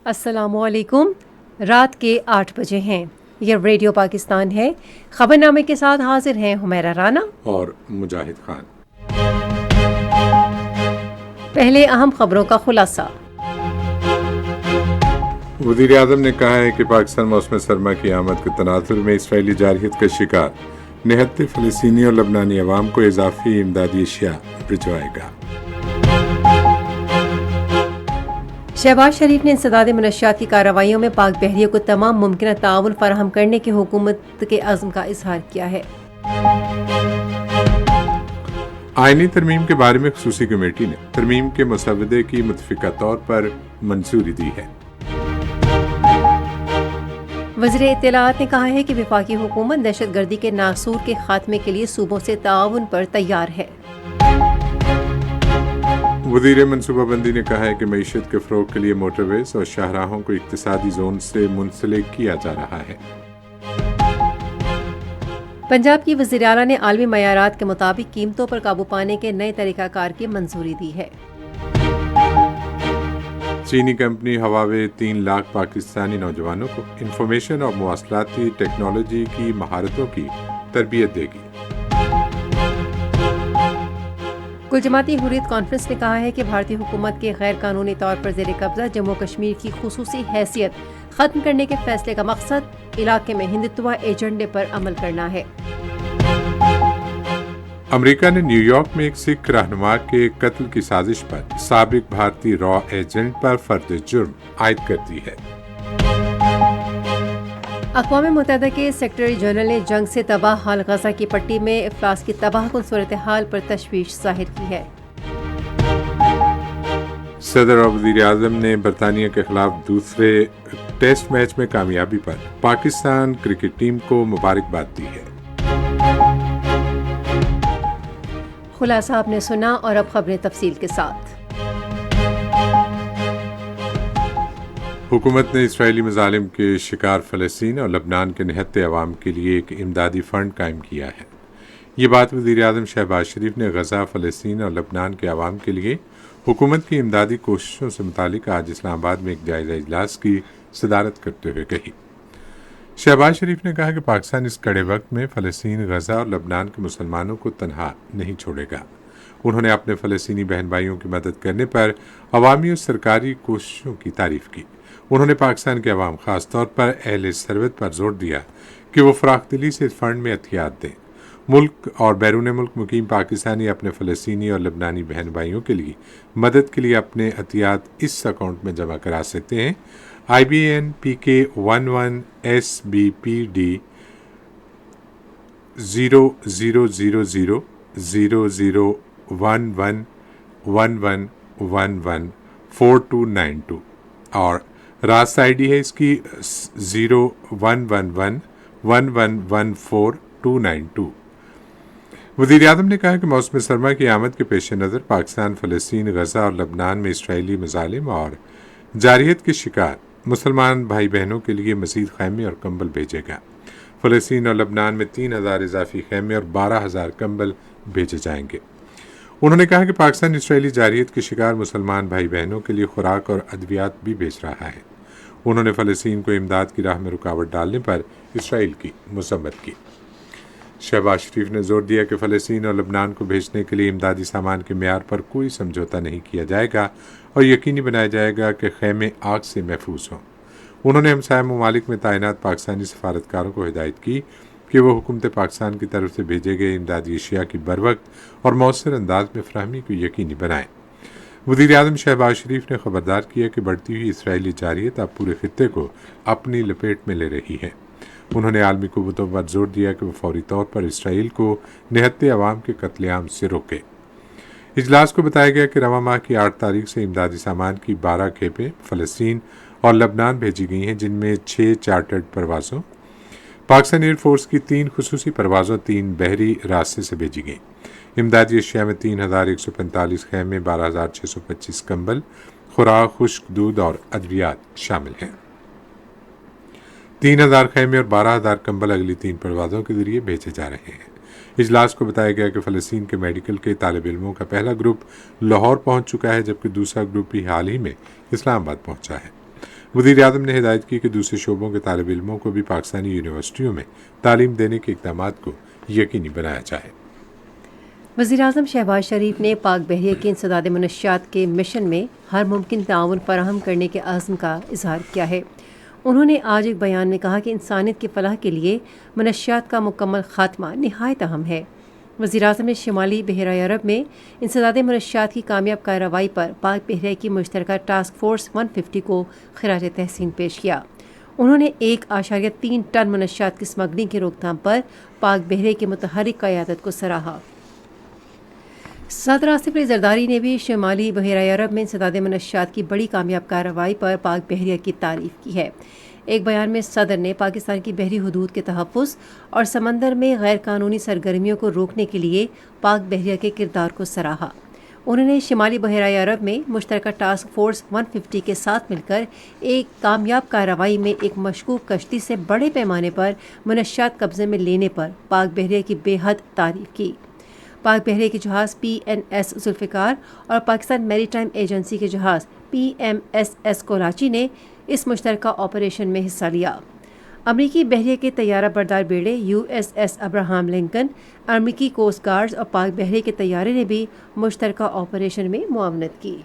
السلام علیکم۔ رات کے 8 بجے ہیں۔ یہ ریڈیو پاکستان ہے۔ خبرنامے کے ساتھ حاضر ہیں حمیرہ رانا اور مجاہد خان۔ پہلے اہم خبروں کا خلاصہ۔ وزیر اعظم نے کہا ہے کہ پاکستان موسم سرما کی آمد کے تناظر میں اسرائیلی جارحیت کا شکار نہتے فلسطینی اور لبنانی عوام کو اضافی امدادی اشیاء بھجوائے گا۔ شہباز شریف نے انسداد منشیات کی کارروائیوں میں پاک بحریہ کو تمام ممکنہ تعاون فراہم کرنے کی حکومت کے عزم کا اظہار کیا ہے۔ آئینی ترمیم کے بارے میں خصوصی کمیٹی نے ترمیم کے مسودے کی متفقہ طور پر منظوری دی ہے۔ وزیر اطلاعات نے کہا ہے کہ وفاقی حکومت دہشت گردی کے ناسور کے خاتمے کے لیے صوبوں سے تعاون پر تیار ہے۔ وزیر منصوبہ بندی نے کہا ہے کہ معیشت کے فروغ کے لیے موٹر ویز اور شاہراہوں کو اقتصادی زون سے منسلک کیا جا رہا ہے۔ پنجاب کی وزیر اعلیٰ نے عالمی معیارات کے مطابق قیمتوں پر قابو پانے کے نئے طریقہ کار کی منظوری دی ہے۔ چینی کمپنی ہواوے 3 لاکھ پاکستانی نوجوانوں کو انفارمیشن اور مواصلاتی ٹیکنالوجی کی مہارتوں کی تربیت دے گی۔ کل جماعتی حریت کانفرنس نے کہا ہے کہ بھارتی حکومت کے غیر قانونی طور پر زیر قبضہ جموں کشمیر کی خصوصی حیثیت ختم کرنے کے فیصلے کا مقصد علاقے میں ہندتوا ایجنڈے پر عمل کرنا ہے۔ امریکہ نے نیو یارک میں ایک سکھ رہنما کے قتل کی سازش پر سابق بھارتی را ایجنٹ پر فرد جرم عائد کر دی ہے۔ اقوام متحدہ کے سیکرٹری جنرل نے جنگ سے تباہ حال غزہ کی پٹی میں افلاس کی تباہ کن صورتحال پر تشویش ظاہر کی ہے۔ صدر اور وزیر اعظم نے برطانیہ کے خلاف دوسرے ٹیسٹ میچ میں کامیابی پر پاکستان کرکٹ ٹیم کو مبارکباد دی ہے۔ خلاصہ آپ نے سنا، اور اب خبریں تفصیل کے ساتھ۔ حکومت نے اسرائیلی مظالم کے شکار فلسطین اور لبنان کے نہتے عوام کے لیے ایک امدادی فنڈ قائم کیا ہے۔ یہ بات وزیر اعظم شہباز شریف نے غزہ، فلسطین اور لبنان کے عوام کے لیے حکومت کی امدادی کوششوں سے متعلق آج اسلام آباد میں ایک جائزہ اجلاس کی صدارت کرتے ہوئے کہی۔ شہباز شریف نے کہا کہ پاکستان اس کڑے وقت میں فلسطین، غزہ اور لبنان کے مسلمانوں کو تنہا نہیں چھوڑے گا۔ انہوں نے اپنے فلسطینی بہن بھائیوں کی مدد کرنے پر عوامی اور سرکاری کوششوں کی تعریف کی۔ انہوں نے پاکستان کے عوام، خاص طور پر اہل سروت پر زور دیا کہ وہ فراخ دلی سے اس فنڈ میں عطیات دیں۔ ملک اور بیرون ملک مقیم پاکستانی اپنے فلسطینی اور لبنانی بہن بھائیوں کے لیے مدد کے لیے اپنے عطیات اس اکاؤنٹ میں جمع کرا سکتے ہیں۔ IBN PK 11SBPD 001111114292 اور راست آئی ڈی ہے اس کی 0111114292۔ وزیر اعظم نے کہا کہ موسم سرما کی آمد کے پیش نظر پاکستان، فلسطین، غزہ اور لبنان میں اسرائیلی مظالم اور جارحیت کے شکار مسلمان بھائی بہنوں کے لیے مزید خیمے اور کمبل بھیجے گا۔ فلسطین اور لبنان میں 3000 اضافی خیمے اور 12000 کمبل بھیجے جائیں گے۔ انہوں نے کہا کہ پاکستان اسرائیلی جارحیت کے شکار مسلمان بھائی بہنوں کے لیے خوراک اور ادویات بھی بھیج رہا ہے۔ انہوں نے فلسطین کو امداد کی راہ میں رکاوٹ ڈالنے پر اسرائیل کی مذمت کی۔ شہباز شریف نے زور دیا کہ فلسطین اور لبنان کو بھیجنے کے لیے امدادی سامان کے معیار پر کوئی سمجھوتہ نہیں کیا جائے گا اور یقینی بنایا جائے گا کہ خیمے آگ سے محفوظ ہوں۔ انہوں نے ہمسایہ ممالک میں تعینات پاکستانی سفارتکاروں کو ہدایت کی کہ وہ حکومت پاکستان کی طرف سے بھیجے گئے امدادی اشیاء کی بروقت اور مؤثر انداز میں فراہمی کو یقینی بنائیں۔ وزیر اعظم شہباز شریف نے خبردار کیا کہ بڑھتی ہوئی اسرائیلی جارحیت اب پورے خطے کو اپنی لپیٹ میں لے رہی ہے۔ انہوں نے عالمی قوتوں پر زور دیا کہ وہ فوری طور پر اسرائیل کو نہتے عوام کے قتل عام سے روکے۔ اجلاس کو بتایا گیا کہ رواں ماہ کی 8 تاریخ سے امدادی سامان کی 12 کھیپیں فلسطین اور لبنان بھیجی گئی ہیں، جن میں 6 چارٹرڈ پروازوں، پاکستان ایئر فورس کی 3 خصوصی پروازوں، 3 بحری راستے سے بھیجی گئیں۔ امدادی اشیاء میں 3145 خیمے، 12625 کمبل، خوراک، خشک دودھ اور ادویات شامل ہیں۔ 3000 خیمے اور 12000 کمبل اگلی 3 پروازوں کے ذریعے بھیجے جا رہے ہیں۔ اجلاس کو بتایا گیا کہ فلسطین کے میڈیکل کے طالب علموں کا پہلا گروپ لاہور پہنچ چکا ہے، جبکہ دوسرا گروپ بھی حال ہی میں اسلام آباد پہنچا ہے۔ وزیر اعظم نے ہدایت کی کہ دوسرے شعبوں کے طالب علموں کو بھی پاکستانی یونیورسٹیوں میں تعلیم دینے کے اقدامات کو یقینی بنایا جائے۔ وزیر اعظم شہباز شریف نے پاک بحریہ کے انسداد منشیات کے مشن میں ہر ممکن تعاون فراہم کرنے کے عزم کا اظہار کیا ہے۔ انہوں نے آج ایک بیان میں کہا کہ انسانیت کی فلاح کے لیے منشیات کا مکمل خاتمہ نہایت اہم ہے۔ وزیر اعظم نے شمالی بحیرہ عرب میں انسداد منشیات کی کامیاب کارروائی پر پاک بحریہ کی مشترکہ ٹاسک فورس 150 کو خراج تحسین پیش کیا۔ انہوں نے 1.3 ٹن منشیات کی اسمگلنگ کی روک تھام پر پاک بحریہ کی متحرک قیادت کو سراہا۔ صدر آصف علی زرداری نے بھی شمالی بحیرہ عرب میں انسداد منشیات کی بڑی کامیاب کارروائی پر پاک بحریہ کی تعریف کی ہے۔ ایک بیان میں صدر نے پاکستان کی بحری حدود کے تحفظ اور سمندر میں غیر قانونی سرگرمیوں کو روکنے کے لیے پاک بحریہ کے کردار کو سراہا۔ انہوں نے شمالی بحیرہ عرب میں مشترکہ ٹاسک فورس 150 کے ساتھ مل کر ایک کامیاب کارروائی میں ایک مشکوک کشتی سے بڑے پیمانے پر منشیات قبضے میں لینے پر پاک بحریہ کی بے حد تعریف کی۔ پاک بحریہ کے جہاز PNS ذوالفقار اور پاکستان میری ٹائم ایجنسی کے جہاز PMSS کولاچی نے اس مشترکہ آپریشن میں حصہ لیا۔ امریکی بحریہ کے طیارہ بردار بیڑے USS ابراہم لنکن، امریکی کوسٹ گارڈز اور پاک بحریہ کے طیارے نے بھی مشترکہ آپریشن میں معاونت کی۔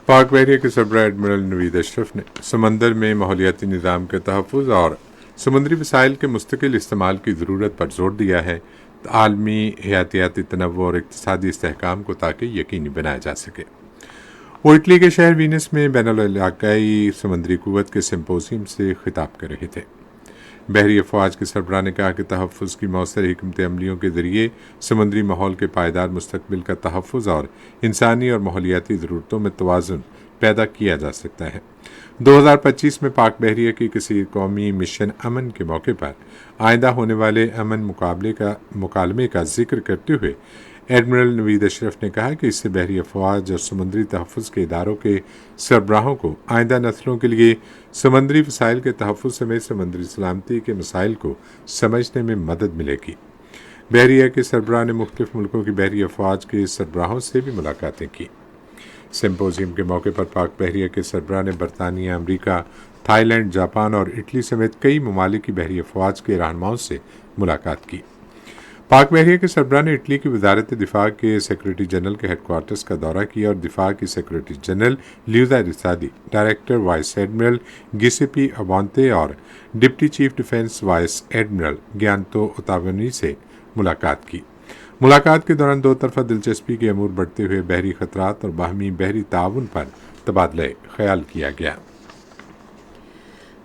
پاک بحریہ کے سربراہ ایڈمرل نوید اشرف نے سمندر میں ماحولیاتی نظام کے تحفظ اور سمندری وسائل کے مستقل استعمال کی ضرورت پر زور دیا ہے، عالمی حیاتیاتی تنوع اور اقتصادی استحکام کو تاکہ یقینی بنایا جا سکے۔ وہ اٹلی کے شہر وینس میں بین الاعلاقائی سمندری قوت کے سمپوزیم سے خطاب کر رہے تھے۔ بحری افواج کے سربراہ نے کہا کہ تحفظ کی مؤثر حکمت عملیوں کے ذریعے سمندری ماحول کے پائیدار مستقبل کا تحفظ اور انسانی اور ماحولیاتی ضرورتوں میں توازن پیدا کیا جا سکتا ہے۔ 2025 میں پاک بحریہ کی کثیر قومی مشن امن کے موقع پر آئندہ ہونے والے امن مکالمے کا ذکر کرتے ہوئے ایڈمرل نوید اشرف نے کہا کہ اس سے بحری افواج اور سمندری تحفظ کے اداروں کے سربراہوں کو آئندہ نسلوں کے لیے سمندری وسائل کے تحفظ سمیت سمندری سلامتی کے مسائل کو سمجھنے میں مدد ملے گی۔ بحریہ کے سربراہ نے مختلف ملکوں کی بحری افواج کے سربراہوں سے بھی ملاقاتیں کی۔ سمپوزیم کے موقع پر پاک بحریہ کے سربراہ نے برطانیہ، امریکہ، تھائی لینڈ، جاپان اور اٹلی سمیت کئی ممالک کی بحری افواج کے رہنماؤں سے ملاقات کی۔ پاک بحریہ کے سربراہ نے اٹلی کی وزارت دفاع کے سیکریٹری جنرل کے ہیڈ کوارٹرز کا دورہ کیا اور دفاع کی secretary general Luisa Riccardi, director vice admiral Giuseppe Abbamonte اور deputy chief defence vice admiral Giacinto Ottaviani سے ملاقات کی۔ ملاقات کے دوران دو طرفہ دلچسپی کے امور بڑھتے ہوئے بحری خطرات اور باہمی بحری تعاون پر تبادلہ خیال کیا گیا۔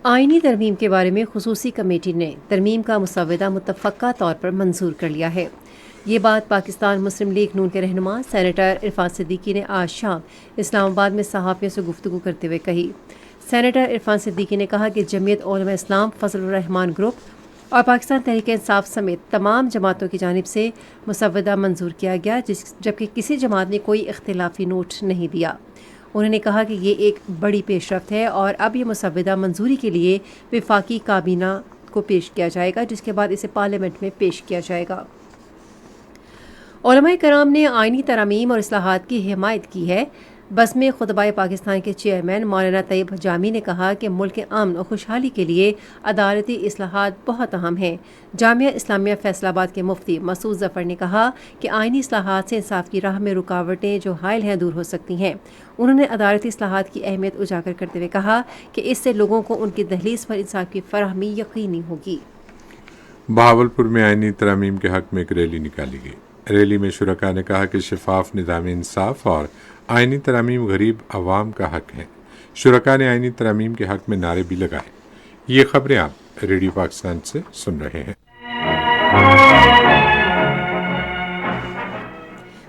آئینی ترمیم کے بارے میں خصوصی کمیٹی نے ترمیم کا مسودہ متفقہ طور پر منظور کر لیا ہے۔ یہ بات پاکستان مسلم لیگ نون کے رہنما سینیٹر عرفان صدیقی نے آج شام اسلام آباد میں صحافیوں سے گفتگو کرتے ہوئے کہی۔ سینیٹر عرفان صدیقی نے کہا کہ جمعیت علماء اسلام، فضل الرحمان گروپ اور پاکستان تحریک انصاف سمیت تمام جماعتوں کی جانب سے مسودہ منظور کیا گیا، جبکہ کسی جماعت نے کوئی اختلافی نوٹ نہیں دیا۔ انہوں نے کہا کہ یہ ایک بڑی پیش رفت ہے اور اب یہ مسودہ منظوری کے لیے وفاقی کابینہ کو پیش کیا جائے گا، جس کے بعد اسے پارلیمنٹ میں پیش کیا جائے گا۔ علماء کرام نے آئینی ترامیم اور اصلاحات کی حمایت کی ہے۔ بزم خطبہ پاکستان کے چیئرمین مولانا طیب جامی نے کہا کہ ملک کے امن اور خوشحالی کے لیے عدالتی اصلاحات بہت اہم ہیں۔ جامعہ اسلامیہ فیصل آباد کے مفتی مسعود ظفر نے کہا کہ آئینی اصلاحات سے انصاف کی راہ میں رکاوٹیں جو حائل ہیں دور ہو سکتی ہیں۔ انہوں نے عدالتی اصلاحات کی اہمیت اجاگر کرتے ہوئے کہا کہ اس سے لوگوں کو ان کی دہلیز پر انصاف کی فراہمی یقینی ہوگی۔ بہاولپور میں آئینی ترامیم کے حق میں ایک ریلی نکالی گئی۔ ریلی میں شرکاء نے کہا کہ شفاف نظام انصاف اور آئینی ترامیم غریب عوام کا حق ہے۔ شرکاء نے آئینی ترامیم کے حق میں نعرے بھی لگائے۔ یہ خبریں آپ ریڈیو پاکستان سے سن رہے ہیں۔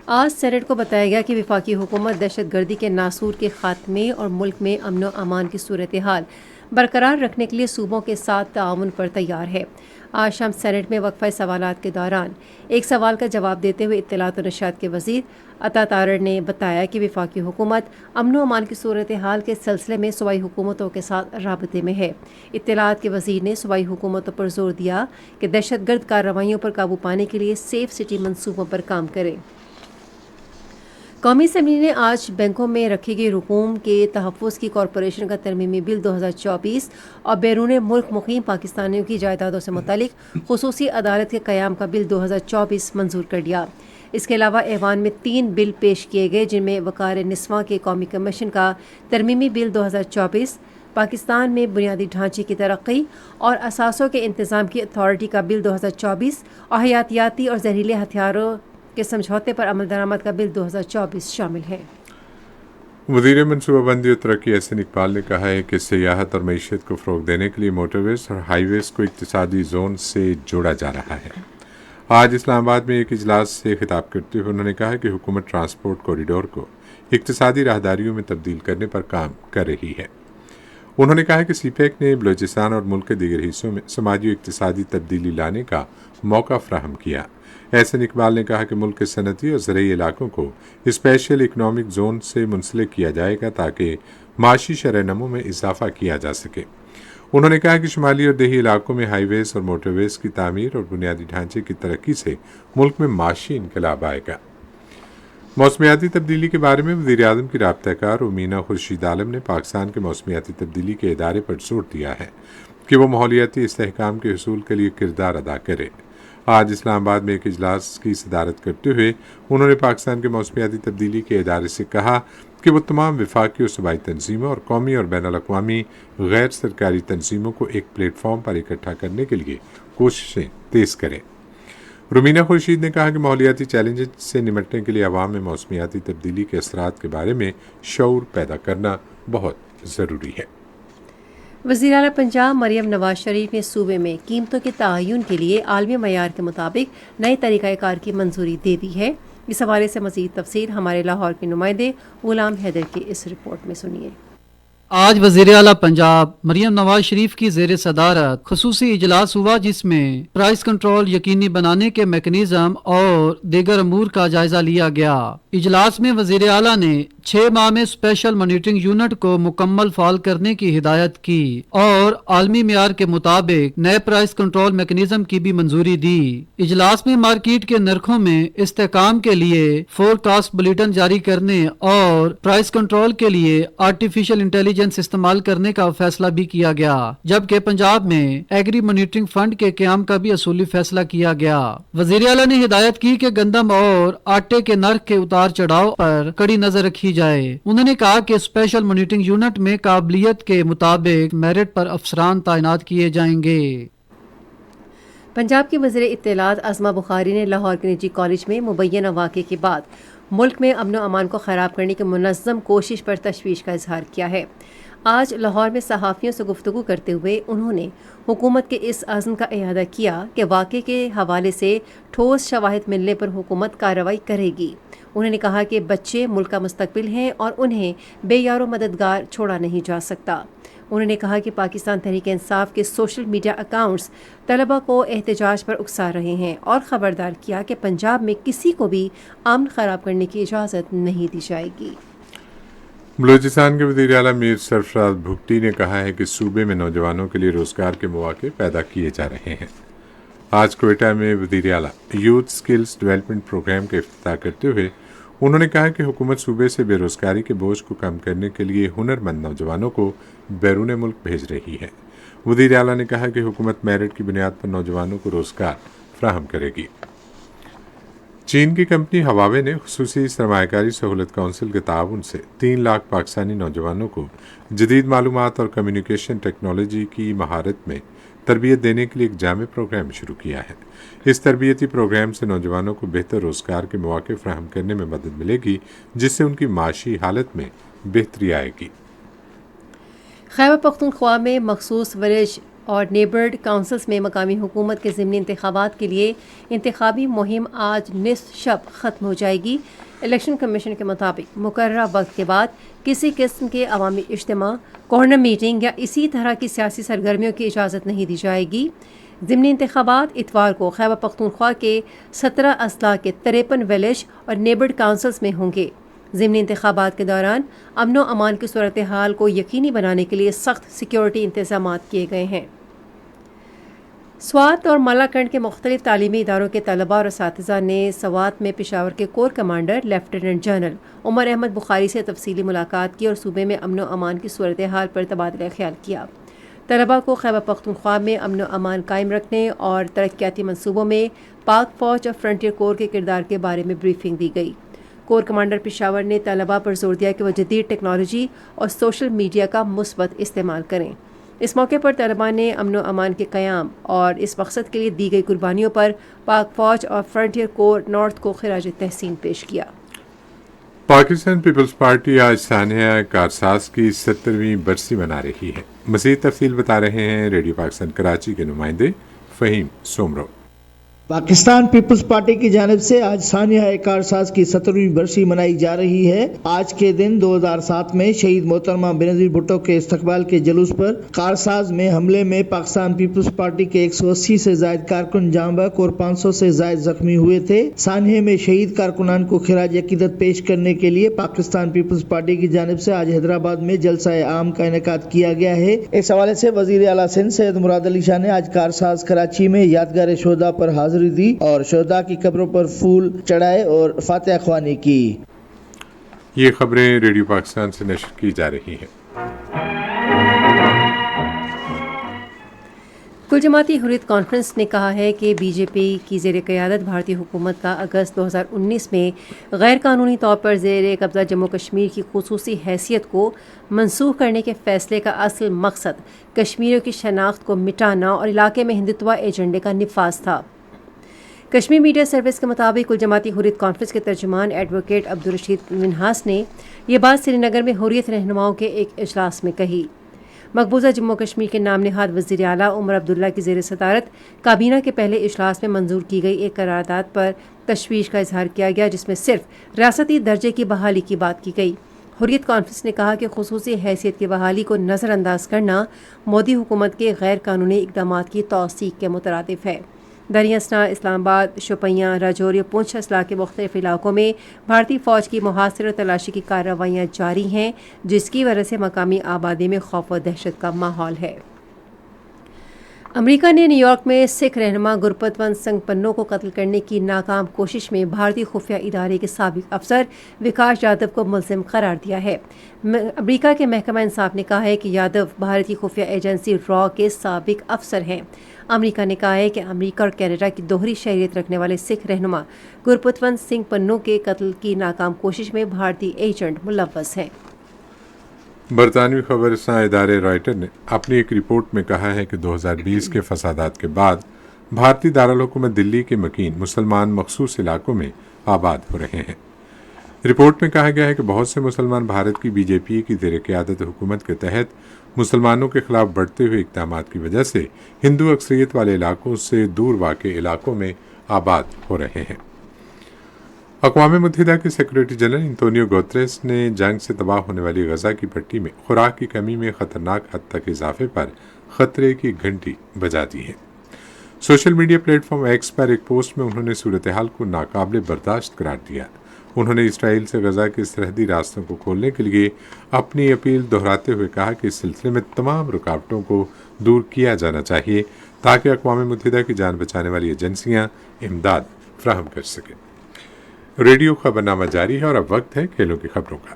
آج سینیٹ کو بتایا گیا کہ وفاقی حکومت دہشت گردی کے ناسور کے خاتمے اور ملک میں امن و امان کی صورتحال برقرار رکھنے کے لیے صوبوں کے ساتھ تعاون پر تیار ہے۔ آج شام سینیٹ میں وقفہ سوالات کے دوران ایک سوال کا جواب دیتے ہوئے اطلاعات و نشریات کے وزیر عطا تارڑ نے بتایا کہ وفاقی حکومت امن و امان کی صورتحال کے سلسلے میں صوبائی حکومتوں کے ساتھ رابطے میں ہے۔ اطلاعات کے وزیر نے صوبائی حکومتوں پر زور دیا کہ دہشت گرد کارروائیوں پر قابو پانے کے لیے سیف سٹی منصوبوں پر کام کریں۔ قومی اسمبلی نے آج بینکوں میں رکھی گئی رقوم کے تحفظ کی کارپوریشن کا ترمیمی بل 2024 اور بیرون ملک مقیم پاکستانیوں کی جائیدادوں سے متعلق خصوصی عدالت کے قیام کا بل 2024 منظور کر لیا۔ اس کے علاوہ ایوان میں 3 بل پیش کیے گئے، جن میں وقار نسواں کے قومی کمیشن کا ترمیمی بل 2024، پاکستان میں بنیادی ڈھانچے کی ترقی اور اثاثوں کے انتظام کی اتھارٹی کا بل 2024 اور حیاتیاتی اور زہریلے ہتھیاروں کے سمجھوتے پر عمل درآمد کا بل 2024 شامل ہے۔ وزیر منصوبہ بندی اور ترقی احسن اقبال نے کہا ہے کہ سیاحت اور معیشت کو فروغ دینے کے لیے موٹر ویز اور ہائی ویز کو اقتصادی زون سے جوڑا جا رہا ہے۔ آج اسلام آباد میں ایک اجلاس سے خطاب کرتے ہوئے انہوں نے کہا کہ حکومت ٹرانسپورٹ کوریڈور کو اقتصادی راہداریوں میں تبدیل کرنے پر کام کر رہی ہے۔ انہوں نے کہا کہ سی پیک نے بلوچستان اور ملک کے دیگر حصوں میں سماجی و اقتصادی تبدیلی لانے کا موقع فراہم کیا۔ احسن اقبال نے کہا کہ ملک کے صنعتی اور زرعی علاقوں کو اسپیشل اکنامک زون سے منسلک کیا جائے گا تاکہ معاشی شرح نمو میں اضافہ کیا جا سکے۔ انہوں نے کہا کہ شمالی اور دیہی علاقوں میں ہائی ویز اور موٹر ویز کی تعمیر اور بنیادی ڈھانچے کی ترقی سے ملک میں معاشی انقلاب آئے گا۔ موسمیاتی تبدیلی کے بارے میں وزیر اعظم کی رابطہ کار امینا خورشید عالم نے پاکستان کے موسمیاتی تبدیلی کے ادارے پر زور دیا ہے کہ وہ ماحولیاتی استحکام کے حصول کے لیے کردار ادا کرے۔ آج اسلام آباد میں ایک اجلاس کی صدارت کرتے ہوئے انہوں نے پاکستان کے موسمیاتی تبدیلی کے ادارے سے کہا کہ وہ تمام وفاقی اور صوبائی تنظیموں اور قومی اور بین الاقوامی غیر سرکاری تنظیموں کو ایک پلیٹ فارم پر اکٹھا کرنے کے لیے کوششیں تیز کریں۔ رومینہ خورشید نے کہا کہ ماحولیاتی چیلنجز سے نمٹنے کے لیے عوام میں موسمیاتی تبدیلی کے اثرات کے بارے میں شعور پیدا کرنا بہت ضروری ہے۔ وزیر اعلیٰ پنجاب مریم نواز شریف نے صوبے میں قیمتوں کے تعین کے لیے عالمی معیار کے مطابق نئے طریقہ کار کی منظوری دے دی ہے۔ اس حوالے سے مزید تفصیل ہمارے لاہور کے نمائندے غلام حیدر کی اس رپورٹ میں سنیے۔ آج وزیر اعلیٰ پنجاب مریم نواز شریف کی زیر صدارت خصوصی اجلاس ہوا، جس میں پرائس کنٹرول یقینی بنانے کے میکانزم اور دیگر امور کا جائزہ لیا گیا۔ اجلاس میں وزیر اعلیٰ نے 6 ماہ میں اسپیشل مانیٹرنگ یونٹ کو مکمل فعال کرنے کی ہدایت کی اور عالمی معیار کے مطابق نئے پرائس کنٹرول میکانزم کی بھی منظوری دی۔ اجلاس میں مارکیٹ کے نرخوں میں استحکام کے لیے فور کاسٹ بلیٹن جاری کرنے اور پرائس کنٹرول کے لیے آرٹیفیشل انٹیلیجنس استعمال کرنے کا فیصلہ بھی کیا گیا، جبکہ پنجاب میں ایگری مانیٹرنگ فنڈ کے قیام کا بھی اصولی فیصلہ کیا گیا۔ وزیر اعلیٰ نے ہدایت کی کہ گندم اور آٹے کے نرخ کے اتار چڑھاؤ پر کڑی نظر رکھی جائے۔ انہوں نے کہا کہ اسپیشل مانیٹرنگ یونٹ میں قابلیت کے مطابق میرٹ پر افسران تعینات کیے جائیں گے۔ پنجاب کی وزیر اطلاعات عظمہ بخاری نے لاہور کے نجی کالج میں مبینہ واقعے کے بعد ملک میں امن و امان کو خراب کرنے کی منظم کوشش پر تشویش کا اظہار کیا ہے۔ آج لاہور میں صحافیوں سے گفتگو کرتے ہوئے انہوں نے حکومت کے اس عزم کا اعادہ کیا کہ واقعے کے حوالے سے ٹھوس شواہد ملنے پر حکومت کارروائی کرے گی۔ انہوں نے کہا کہ بچے ملک کا مستقبل ہیں اور انہیں بے یار و مددگار چھوڑا نہیں جا سکتا۔ انہوں نے کہا کہ پاکستان تحریک انصاف کے سوشل میڈیا اکاؤنٹس طلبہ کو احتجاج پر اکسا رہے ہیں اور خبردار کیا کہ پنجاب میں کسی کو بھی امن خراب کرنے کی اجازت نہیں دی جائے گی۔ بلوچستان کے وزیر اعلیٰ میر سرفراز بھگٹی نے کہا ہے کہ صوبے میں نوجوانوں کے لیے روزگار کے مواقع پیدا کیے جا رہے ہیں۔ آج کوئٹہ میں وزیر اعلیٰ یوتھ سکلز ڈیولپمنٹ پروگرام کا افتتاح کرتے ہوئے انہوں نے کہا کہ حکومت صوبے سے بے روزگاری کے بوجھ کو کم کرنے کے لیے ہنرمند نوجوانوں کو بیرون ملک بھیج رہی ہے۔ وزیر اعلیٰ نے کہا کہ حکومت میرٹ کی بنیاد پر نوجوانوں کو روزگار فراہم کرے گی۔ چین کی کمپنی ہواوے نے خصوصی سرمایہ کاری سہولت کونسل کے تعاون سے 3 لاکھ پاکستانی نوجوانوں کو جدید معلومات اور کمیونیکیشن ٹیکنالوجی کی مہارت میں تربیت دینے کے لیے ایک جامع پروگرام شروع کیا ہے۔ اس تربیتی پروگرام سے نوجوانوں کو بہتر روزگار کے مواقع فراہم کرنے میں مدد ملے گی، جس سے ان کی معاشی حالت میں بہتری آئے گی۔ خیبر پختونخوا میں مخصوص ولیج اور نیبرڈ کونسلز میں مقامی حکومت کے ضمنی انتخابات کے لیے انتخابی مہم آج نصف شب ختم ہو جائے گی۔ الیکشن کمیشن کے مطابق مقررہ وقت کے بعد کسی قسم کے عوامی اجتماع، کارنر میٹنگ یا اسی طرح کی سیاسی سرگرمیوں کی اجازت نہیں دی جائے گی۔ ضمنی انتخابات اتوار کو خیبر پختونخوا کے 17 اضلاع کے 53 ولیج اور نیبرڈ کونسلز میں ہوں گے۔ ضمنی انتخابات کے دوران امن و امان کی صورتحال کو یقینی بنانے کے لیے سخت سیکیورٹی انتظامات کیے گئے ہیں۔ سوات اور مالاکنڈ کے مختلف تعلیمی اداروں کے طلباء اور اساتذہ نے سوات میں پشاور کے کور کمانڈر لیفٹیننٹ جنرل عمر احمد بخاری سے تفصیلی ملاقات کی اور صوبے میں امن و امان کی صورتحال پر تبادلہ خیال کیا۔ طلباء کو خیبر پختونخوا میں امن و امان قائم رکھنے اور ترقیاتی منصوبوں میں پاک فوج اور فرنٹیئر کور کے کردار کے بارے میں بریفنگ دی گئی۔ کور کمانڈر پشاور نے طلباء پر زور دیا کہ وہ جدید ٹیکنالوجی اور سوشل میڈیا کا مثبت استعمال کریں۔ اس موقع پر طلباء نے امن و امان کے قیام اور اس مقصد کے لیے دی گئی قربانیوں پر پاک فوج اور فرنٹیئر کور نارتھ کو خراج تحسین پیش کیا۔ پاکستان پیپلز پارٹی آج سانحہ کارساز کی 70ویں برسی منا رہی ہے۔ مزید تفصیل بتا رہے ہیں ریڈیو پاکستان کراچی کے نمائندے فہیم سومرو۔ پاکستان پیپلز پارٹی کی جانب سے آج سانحہ کارساز کی 70ویں برسی منائی جا رہی ہے۔ آج کے دن 2007 میں شہید محترمہ بینظیر بھٹو کے استقبال کے جلوس پر کارساز میں حملے میں پاکستان پیپلز پارٹی کے 180 سے زائد کارکن جاں بحق اور 500 سے زائد زخمی ہوئے تھے۔ سانحے میں شہید کارکنان کو خراج عقیدت پیش کرنے کے لیے پاکستان پیپلز پارٹی کی جانب سے آج حیدرآباد میں جلسہ عام کا انعقاد کیا گیا ہے۔ اس حوالے سے وزیر اعلیٰ سندھ سید مراد علی شاہ نے آج کارساز کراچی میں یادگار شہداء پر حاضری دی اور شہداء کی قبروں پر پھول چڑھائے اور فاتحہ خوانی کی۔ یہ خبریں ریڈیو پاکستان سے نشر کی جا رہی ہیں۔ کل جماعتی حریت کانفرنس نے کہا ہے کہ بی جے پی کی زیر قیادت بھارتی حکومت کا اگست 2019 میں غیر قانونی طور پر زیر قبضہ جموں کشمیر کی خصوصی حیثیت کو منسوخ کرنے کے فیصلے کا اصل مقصد کشمیریوں کی شناخت کو مٹانا اور علاقے میں ہندتوا ایجنڈے کا نفاذ تھا۔ کشمیر میڈیا سروس کے مطابق کل جماعتی حریت کانفرنس کے ترجمان ایڈوکیٹ عبدالرشید منہاس نے یہ بات سری نگر میں حریت رہنماؤں کے ایک اجلاس میں کہی۔ مقبوضہ جموں کشمیر کے نام نہاد وزیر اعلیٰ عمر عبداللہ کی زیر صدارت کابینہ کے پہلے اجلاس میں منظور کی گئی ایک قرارداد پر تشویش کا اظہار کیا گیا، جس میں صرف ریاستی درجے کی بحالی کی بات کی گئی۔ حریت کانفرنس نے کہا کہ خصوصی حیثیت کی بحالی کو نظر انداز کرنا مودی حکومت کے غیر قانونی اقدامات کی توثیق کے مترادف ہے۔ دریا اسنا، اسلام آباد، شوپیاں، راجوری اور پونچھ اضلاع کے مختلف علاقوں میں بھارتی فوج کی محاصرے اور تلاشی کی کارروائیاں جاری ہیں، جس کی وجہ سے مقامی آبادی میں خوف و دہشت کا ماحول ہے۔ امریکہ نے نیویارک میں سکھ رہنما گرپتونت سنگھ پنو کو قتل کرنے کی ناکام کوشش میں بھارتی خفیہ ادارے کے سابق افسر وکاس یادو کو ملزم قرار دیا ہے۔ امریکہ کے محکمہ انصاف نے کہا ہے کہ یادو بھارتی خفیہ ایجنسی را کے سابق افسر ہیں۔ امریکہ نے کہا ہے کہ امریکہ اور کینیڈا کی دوہری شہریت رکھنے والے سکھ رہنما گرپتونت سنگھ پنو کے قتل کی ناکام کوشش میں بھارتی ایجنٹ ملوث ہیں۔ برطانوی خبر رساں ادارے رائٹر نے اپنی ایک رپورٹ میں کہا ہے کہ 2020 کے فسادات کے بعد بھارتی دارالحکومت دلی کے مکین مسلمان مخصوص علاقوں میں آباد ہو رہے ہیں۔ رپورٹ میں کہا گیا ہے کہ بہت سے مسلمان بھارت کی بی جے پی کی زیر قیادت حکومت کے تحت مسلمانوں کے خلاف بڑھتے ہوئے اقدامات کی وجہ سے ہندو اکثریت والے علاقوں سے دور واقع علاقوں میں آباد ہو رہے ہیں۔ اقوام متحدہ کے سیکریٹری جنرل انتونیو گوتریس نے جنگ سے تباہ ہونے والی غزہ کی پٹی میں خوراک کی کمی میں خطرناک حد تک اضافے پر خطرے کی گھنٹی بجا دی ہے۔ Social media platform X پر ایک پوسٹ میں انہوں نے صورتحال کو ناقابل برداشت قرار دیا۔ انہوں نے اسرائیل سے غزہ کے سرحدی راستوں کو کھولنے کے لیے اپنی اپیل دہراتے ہوئے کہا کہ اس سلسلے میں تمام رکاوٹوں کو دور کیا جانا چاہیے تاکہ اقوام متحدہ کی جان بچانے والی ایجنسیاں امداد فراہم کر سکیں۔ ریڈیو خبرنامہ جاری ہے اور اب وقت ہے کھیلوں کی خبروں کا۔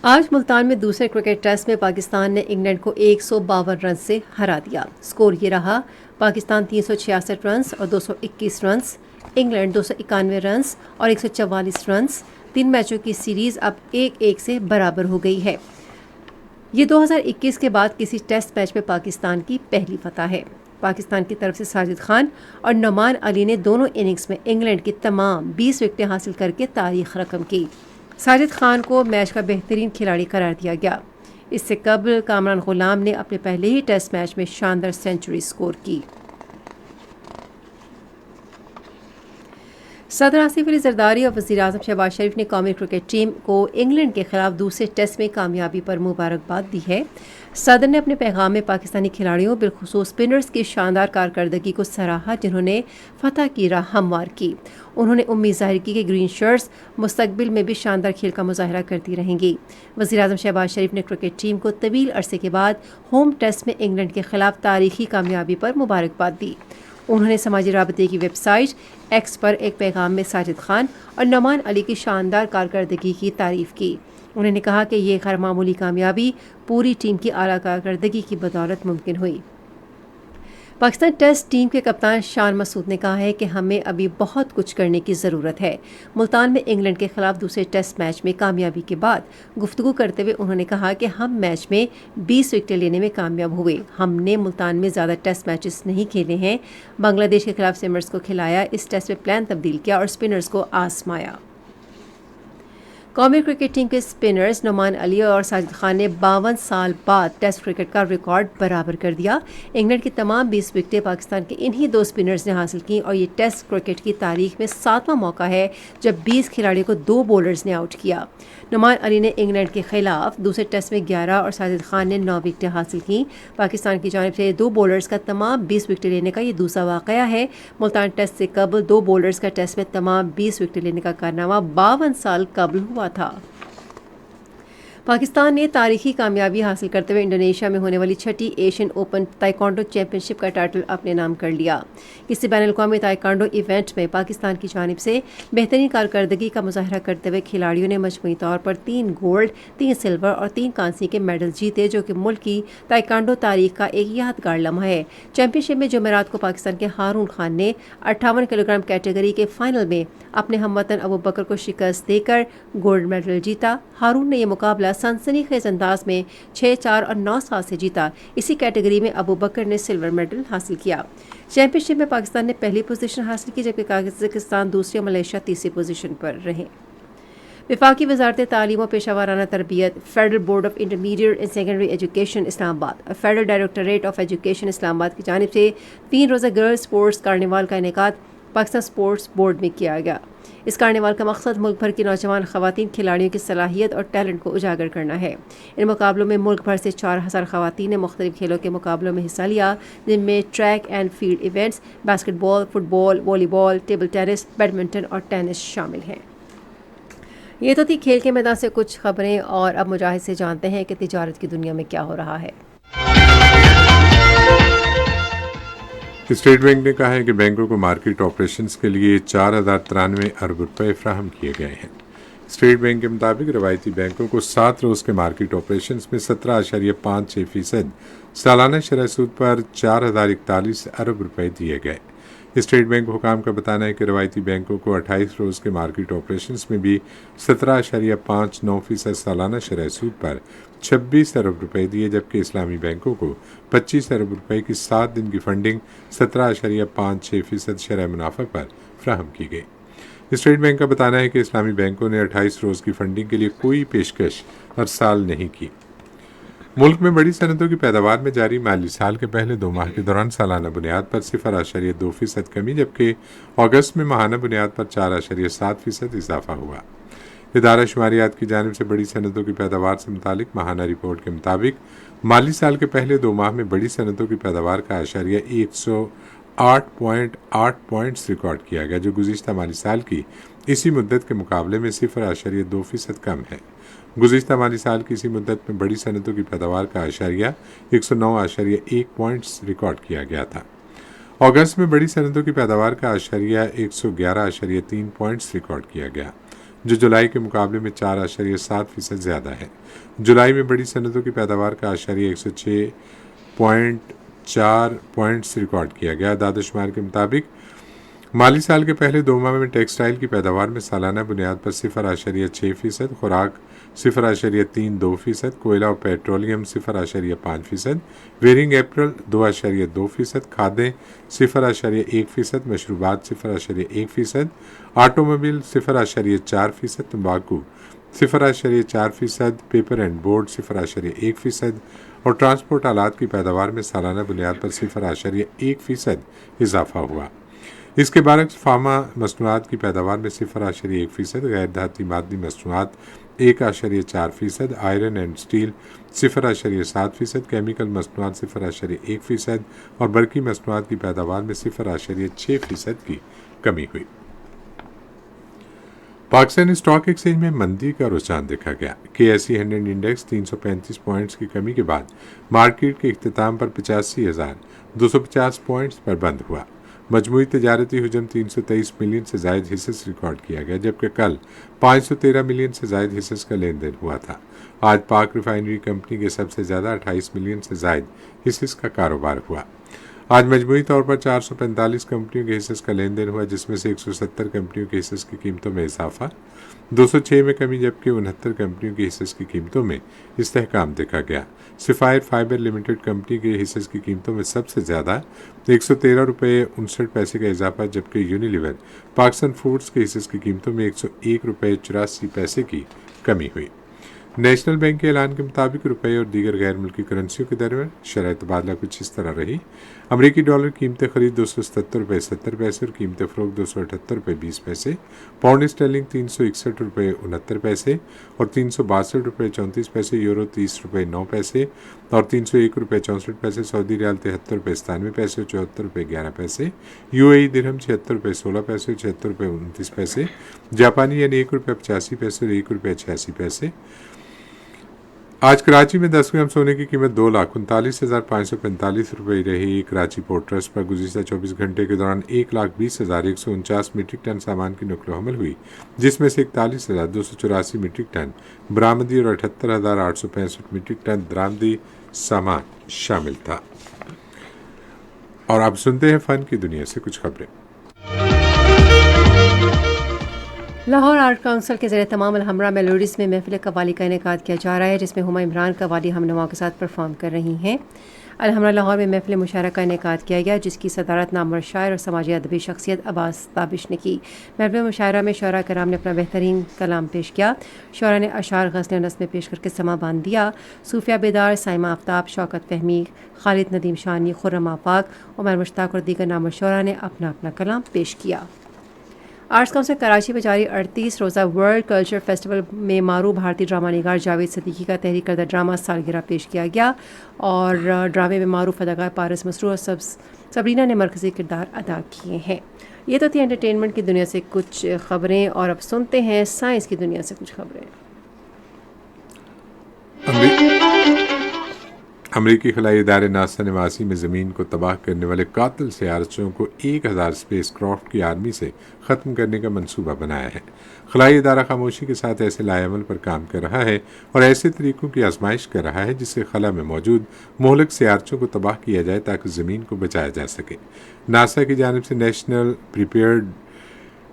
آج ملتان میں دوسرے کرکٹ ٹیسٹ میں پاکستان نے انگلینڈ کو 152 رن سے ہرا دیا۔ سکور یہ رہا: پاکستان 366 رنز اور 221 رنز، انگلینڈ 291 رنز اور 144 رنز۔ 3 میچوں کی سیریز اب 1-1 سے برابر ہو گئی ہے۔ یہ 2021 کے بعد کسی ٹیسٹ میچ میں پاکستان کی پہلی فتح ہے۔ پاکستان کی طرف سے ساجد خان اور نعمان علی نے دونوں اننگز میں انگلینڈ کی تمام 20 وکٹیں حاصل کر کے تاریخ رقم کی۔ ساجد خان کو میچ کا بہترین کھلاڑی قرار دیا گیا۔ اس سے قبل کامران غلام نے اپنے پہلے ہی ٹیسٹ میچ میں شاندار سینچری سکور کی۔ صدر آصف علی زرداری اور وزیر اعظم شہباز شریف نے قومی کرکٹ ٹیم کو انگلینڈ کے خلاف دوسرے ٹیسٹ میں کامیابی پر مبارکباد دی ہے۔ صدر نے اپنے پیغام میں پاکستانی کھلاڑیوں بالخصوص اسپنرز کی شاندار کارکردگی کو سراہا جنہوں نے فتح کی راہ ہموار کی۔ انہوں نے امید ظاہر کی کہ گرین شرٹس مستقبل میں بھی شاندار کھیل کا مظاہرہ کرتی رہیں گی۔ وزیر اعظم شہباز شریف نے کرکٹ ٹیم کو طویل عرصے کے بعد ہوم ٹیسٹ میں انگلینڈ کے خلاف تاریخی کامیابی پر مبارکباد دی۔ انہوں نے سماجی رابطے کی ویب سائٹ ایکس پر ایک پیغام میں ساجد خان اور نعمان علی کی شاندار کارکردگی کی تعریف کی۔ انہوں نے کہا کہ یہ غیر معمولی کامیابی پوری ٹیم کی اعلیٰ کارکردگی کی بدولت ممکن ہوئی۔ پاکستان ٹیسٹ ٹیم کے کپتان شان مسعود نے کہا ہے کہ ہمیں ابھی بہت کچھ کرنے کی ضرورت ہے۔ ملتان میں انگلینڈ کے خلاف دوسرے ٹیسٹ میچ میں کامیابی کے بعد گفتگو کرتے ہوئے انہوں نے کہا کہ ہم میچ میں 20 وکٹیں لینے میں کامیاب ہوئے۔ ہم نے ملتان میں زیادہ ٹیسٹ میچز نہیں کھیلے ہیں۔ بنگلہ دیش کے خلاف سمرز کو کھلایا، اس ٹیسٹ میں پلان تبدیل کیا اور اسپنرز کو آزمایا۔ قومی کرکٹ ٹیم کے اسپنرز نعمان علی اور ساجد خان نے 52 سال بعد ٹیسٹ کرکٹ کا ریکارڈ برابر کر دیا۔ انگلینڈ کی تمام 20 وکٹیں پاکستان کے انہی دو اسپنرز نے حاصل کیں اور یہ ٹیسٹ کرکٹ کی تاریخ میں 7واں موقع ہے جب 20 کھلاڑیوں کو 2 بولرز نے آؤٹ کیا۔ نعمان علی نے انگلینڈ کے خلاف دوسرے ٹیسٹ میں 11 اور ساجد خان نے 9 وکٹیں حاصل کیں۔ پاکستان کی جانب سے 2 بولرز کا تمام 20 وکٹیں لینے کا یہ دوسرا واقعہ ہے۔ ملتان ٹیسٹ سے قبل 2 بولرز کا ٹیسٹ میں تمام 20 وکٹیں لینے کا کارنامہ 52 سال قبل ہوا تھا۔ پاکستان نے تاریخی کامیابی حاصل کرتے ہوئے انڈونیشیا میں ہونے والی 6ٹی ایشین اوپن تائیکوانڈو چیمپئن شپ کا ٹائٹل اپنے نام کر لیا۔ کسی بین الاقوامی تائیکوانڈو ایونٹ میں پاکستان کی جانب سے بہترین کارکردگی کا مظاہرہ کرتے ہوئے کھلاڑیوں نے مجموعی طور پر 3 گولڈ، 3 سلور اور 3 کانسی کے میڈل جیتے، جو کہ ملک کی تائیکوانڈو تاریخ کا ایک یادگار لمحہ ہے۔ چیمپئن شپ میں جمعرات کو پاکستان کے ہارون خان نے 58 کلو گرام کیٹیگری کے فائنل میں اپنے ہم وطن ابوبکر کو شکست دے کر گولڈ میڈل جیتا۔ ہارون نے یہ مقابلہ سنسنی خیز انداز میں 6-4 اور 9-7 سے جیتا۔ اسی کیٹیگری میں ابوبکر نے سلور میڈل حاصل کیا۔ چیمپئن شپ میں پاکستان نے پہلی پوزیشن حاصل کی، جبکہ قازقستان دوسری اور ملیشیا تیسری پوزیشن پر رہے۔ وفاقی وزارت تعلیم و پیشہ ورانہ تربیت، federal board of intermediate and secondary education Islamabad اور federal directorate of education Islamabad کی جانب سے 3 روزہ گرلز اسپورٹس کارنیوال کا انعقاد پاکستان اسپورٹس بورڈ میں کیا گیا۔ اس کارنیوال کا مقصد ملک بھر کی نوجوان خواتین کھلاڑیوں کی صلاحیت اور ٹیلنٹ کو اجاگر کرنا ہے۔ ان مقابلوں میں ملک بھر سے 4000 خواتین نے مختلف کھیلوں کے مقابلوں میں حصہ لیا، جن میں track and field events, basketball, football, volleyball, table tennis, badminton اور ٹینس شامل ہیں۔ یہ تو تھی کھیل کے میدان سے کچھ خبریں، اور اب مجاہد سے جانتے ہیں کہ تجارت کی دنیا میں کیا ہو رہا ہے۔ اسٹیٹ بینک نے کہا ہے کہ بینکوں کو مارکیٹ آپریشنز کے لیے 4093 ارب روپے فراہم کیے گئے ہیں۔ اسٹیٹ بینک کے مطابق روایتی بینکوں کو 7 روز کے مارکیٹ آپریشنز میں 17.56% سالانہ شرح سود پر 4041 ارب روپے دیے گئے۔ اسٹیٹ بینک حکام کا بتانا ہے کہ روایتی بینکوں کو 28 روز کے مارکیٹ آپریشنز میں بھی 17.59% سالانہ شرح سود پر 26 ارب روپے دیے، جبکہ اسلامی بینکوں کو 25 ارب روپے کی 7 دن کی فنڈنگ 17.56% شرح منافع پر فراہم کی گئی۔ اسٹیٹ بینک کا بتانا ہے کہ اسلامی بینکوں نے 28 روز کی فنڈنگ کے لیے کوئی پیشکش ہر سال نہیں کی۔ ملک میں بڑی صنعتوں کی پیداوار میں جاری مالی سال کے پہلے 2 ماہ کے دوران سالانہ بنیاد پر 0.2% کمی، جبکہ اگست میں ماہانہ بنیاد پر 4.7% اضافہ ہوا۔ ادارہ شماریات کی جانب سے بڑی صنعتوں کی پیداوار سے متعلق ماہانہ رپورٹ کے مطابق مالی سال کے پہلے 2 ماہ میں بڑی صنعتوں کی پیداوار کا 108.8 پوائنٹس ریکارڈ کیا گیا، جو گزشتہ مالی سال کی اسی مدت کے مقابلے میں 0.2% کم ہے۔ گزشتہ مالی سال کی اسی مدت میں بڑی صنعتوں کی پیداوار کا 109.1 پوائنٹس ریکارڈ کیا گیا تھا۔ اگست میں بڑی صنعتوں کی پیداوار کا 111.3 پوائنٹس ریکارڈ کیا گیا، جو جولائی کے مقابلے میں 4.7% زیادہ ہے۔ جولائی میں بڑی صنعتوں کی پیداوار کا 106.4 پوائنٹس ریکارڈ کیا گیا۔ اعداد و شمار کے مطابق مالی سال کے پہلے 2 ماہ میں ٹیکسٹائل کی پیداوار میں سالانہ بنیاد پر 0.6%، خوراک 0.32%، کوئلہ اور پیٹرولیم 0.5%، ویئرنگ اپرل 2.2%، کھادیں 0.1%، مشروبات 0.1%، آٹو موبائل 0.4%، تمباکو 0.4%، پیپر اینڈ بورڈ 0.1% اور ٹرانسپورٹ آلات کی پیداوار میں سالانہ بنیاد پر 0.1% اضافہ ہوا۔ اس کے برعکس فارما مصنوعات کی پیداوار میں 0.1%، غیر دھاتی مادی مصنوعات 1.4%، آئرن اینڈ اسٹیل 0.7%، کیمیکل مصنوعات 0.1% اور برقی مصنوعات کی پیداوار میں 0.6% کی کمی ہوئی۔ پاکستان اسٹاک ایکسچینج میں مندی کا رجحان دیکھا گیا۔ KSE 100 انڈیکس 335 پوائنٹس کی کمی کے بعد مارکیٹ کے اختتام پر 85,250 پوائنٹس پر بند ہوا۔ مجموعی تجارتی حجم 323 ملین سے زائد حصص ریکارڈ کیا گیا، جبکہ کل 513 ملین سے زائد حصص کا لین دین ہوا تھا۔ آج پاک ریفائنری کمپنی کے سب سے زیادہ 28 ملین سے زائد حصص کا کاروبار ہوا۔ آج مجموعی طور پر 445 کمپنیوں کے حصص کا لین دین ہوا، جس میں سے 170 کمپنیوں کے حصص کی قیمتوں میں اضافہ، 206 میں کمی، جبکہ 69 کمپنیوں کی حصص کی قیمتوں میں استحکام دیکھا گیا۔ سفائر فائبر لمیٹڈ کمپنی کے حصص کی قیمتوں میں سب سے زیادہ 113.59 روپے کا اضافہ، جبکہ یونیلیور پاکستان فوڈز کے حصص کی قیمتوں میں 101.84 روپے کی کمی ہوئی۔ نیشنل بینک کے اعلان کے مطابق روپے اور دیگر غیر ملکی کرنسیوں کے درمیان شرح تبادلہ کچھ اس طرح رہی۔ امریکی ڈالر قیمت خرید 277.70 روپے اور قیمت فروخت 278.20 روپے، پاؤنڈ اسٹرلنگ 361.69 اور 362.34 روپے، یورو 30.09 اور 301.64 سعودی ریال 73.97 اور 74.11، UAE درہم 76.16 اور 76.29، جاپانی ین 1.85 اور 1.86۔ آج کراچی میں 10 گرام سونے کی قیمت 2,39,545 روپے رہی۔ کراچی پورٹ ٹرسٹ پر گزشتہ 24 گھنٹے کے دوران 1,20,149 میٹرک ٹن سامان کی نقل و حمل ہوئی، جس میں سے 41,284 میٹرک ٹن برآمدی اور 78,865 میٹرک ٹن درآمدی سامان شامل تھا۔ اور اب سنتے ہیں فن کی دنیا سے کچھ خبریں۔ لاہور آرٹ کونسل کے زیر تمام الحمرا میلوڈیز میں محفل قوالی کا انعقاد کیا جا رہا ہے، جس میں ہما عمران قوالی ہم نواؤں کے ساتھ پرفارم کر رہی ہیں۔ الحمرا لاہور میں محفل مشاعرہ کا انعقاد کیا گیا، جس کی صدارت نامور شاعر اور سماجی ادبی شخصیت عباس تابش نے کی۔ محفل مشاعرہ میں شعراء کرام نے اپنا بہترین کلام پیش کیا۔ شعراء نے اشعار، غزلیں، نظمیں پیش کر کے سما باندھ دیا۔ صوفیہ بیدار، سائمہ آفتاب، شوکت فہمی، خالد ندیم شانی، خرم آفاق، عمر مشتاق اور دیگر نامور شعراء نے اپنا اپنا کلام پیش کیا۔ آرٹس کونسل کراچی میں جاری 38 روزہ ورلڈ کلچر فیسٹیول میں معروف بھارتی ڈرامہ نگار جاوید صدیقی کا تحریر کردہ ڈرامہ سالگرہ پیش کیا گیا، اور ڈرامے میں معروف اداکار پارس مسرور اور سبرینا نے مرکزی کردار ادا کیے ہیں۔ یہ تو تھی انٹرٹینمنٹ کی دنیا سے کچھ خبریں، اور اب سنتے ہیں سائنس کی دنیا سے کچھ خبریں۔ امریکی خلائی ادارے ناسا نے ماضی میں زمین کو تباہ کرنے والے قاتل سیارچوں کو 1000 اسپیس کرافٹ کی آرمی سے ختم کرنے کا منصوبہ بنایا ہے۔ خلائی ادارہ خاموشی کے ساتھ ایسے لائے عمل پر کام کر رہا ہے اور ایسے طریقوں کی آزمائش کر رہا ہے جس سے خلا میں موجود مہلک سیارچوں کو تباہ کیا جائے تاکہ زمین کو بچایا جا سکے۔ ناسا کی جانب سے national prepared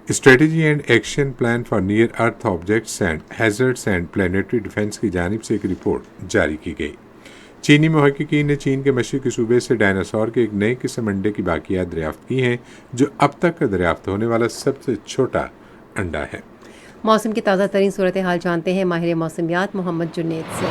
strategy and action plan for near earth objects and hazards and planetary defence کی جانب سے ایک رپورٹ جاری کی گئی۔ چینی محققین نے چین کے مشرقی صوبے سے ڈائناسور کے ایک نئے قسم انڈے کی باقیات دریافت کی ہیں، جو اب تک کا دریافت ہونے والا سب سے چھوٹا انڈا ہے۔ موسم کی تازہ ترین صورتحال جانتے ہیں ماہر موسمیات محمد جنید سے۔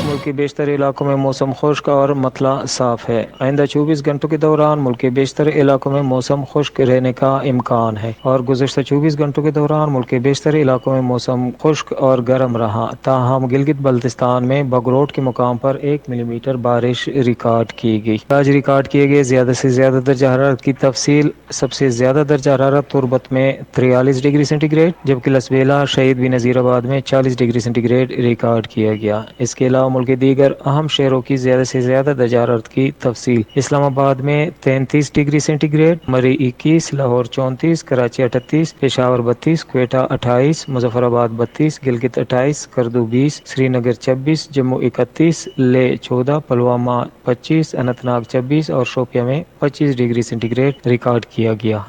ملک کے بیشتر علاقوں میں موسم خشک اور مطلع صاف ہے۔ آئندہ 24 گھنٹوں کے دوران ملک کے بیشتر علاقوں میں موسم خشک رہنے کا امکان ہے، اور گزشتہ 24 گھنٹوں کے دوران ملک کے بیشتر علاقوں میں موسم خشک اور گرم رہا، تاہم گلگت بلتستان میں بگروٹ کے مقام پر 1 ملی میٹر بارش ریکارڈ کی گئی۔ آج ریکارڈ کیے گئے زیادہ سے زیادہ درجہ حرارت کی تفصیل: سب سے زیادہ درجہ حرارت تربت میں 43 ڈگری سینٹی گریڈ، جبکہ لسبیلا، شہید بنظیر آباد میں 40 ڈگری سینٹی گریڈ ریکارڈ کیا گیا۔ اس کے علاوہ ملک کے دیگر اہم شہروں کی زیادہ سے زیادہ درجہ حرارت کی تفصیل: اسلام آباد میں 33 ڈگری سینٹی گریڈ، مری 21، لاہور 34، کراچی 38، پشاور 32، کوئٹہ 28، مظفر آباد 32، گلگت 28، کردو 20، سری نگر 26، جموں 31، لے 14، پلوامہ 25، اننت ناگ 26 اور شوپیاں میں 25 ڈگری سینٹی گریڈ ریکارڈ کیا گیا۔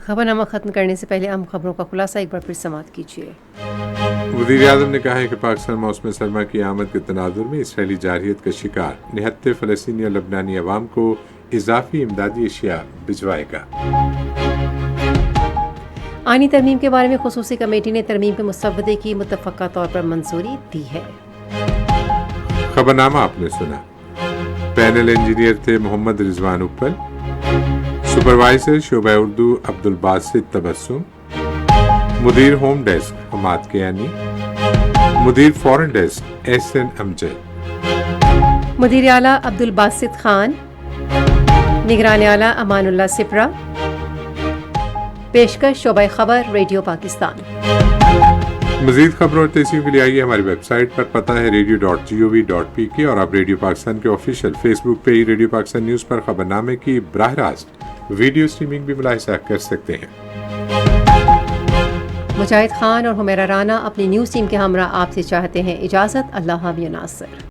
خبرنامہ ختم کرنے سے پہلے اہم خبروں کا خلاصہ ایک بار پھر سماعت کیجیے۔ وزیر اعظم نے کہا ہے کہ پاکستان موسم سرما کی آمد کے تناظر میں اسرائیلی جارحیت کا شکار نہتے فلسطینی اور لبنانی عوام کو اضافی امدادی اشیاء بھجوائے گا۔ آئینی ترمیم کے بارے میں خصوصی کمیٹی نے ترمیم کے مسودے کی متفقہ طور پر منظوری دی ہے۔ خبرنامہ آپ نے سنا۔ پینل انجینئر تھے محمد رضوان اپل، سپروائزر شعبہ اردو عبدالباسط تبسم، مدیر ہوم ڈیسک حماد کیانی، مدیر فورن ڈیسک احسن امجد، مدیر اعلیٰ عبدالباسط خان، نگران اعلیٰ امان اللہ سپرا، پیشکش شعبہ خبر ریڈیو پاکستان۔ مزید خبروں اور تحصیل کے لیے آئیے ہماری ویب سائٹ پر، پتہ ہے radio.gov.pk، اور آپ ریڈیو پاکستان کے آفیشیل فیس بک پیج ریڈیو پاکستان نیوز پر خبرنامے کی براہ راست ویڈیو اسٹریمنگ بھی ملاحظہ کر سکتے ہیں۔ مجاہد خان اور حمیرہ رانا اپنی نیوز ٹیم کے ہمراہ آپ سے چاہتے ہیں اجازت۔ اللہ حافظ ناصر۔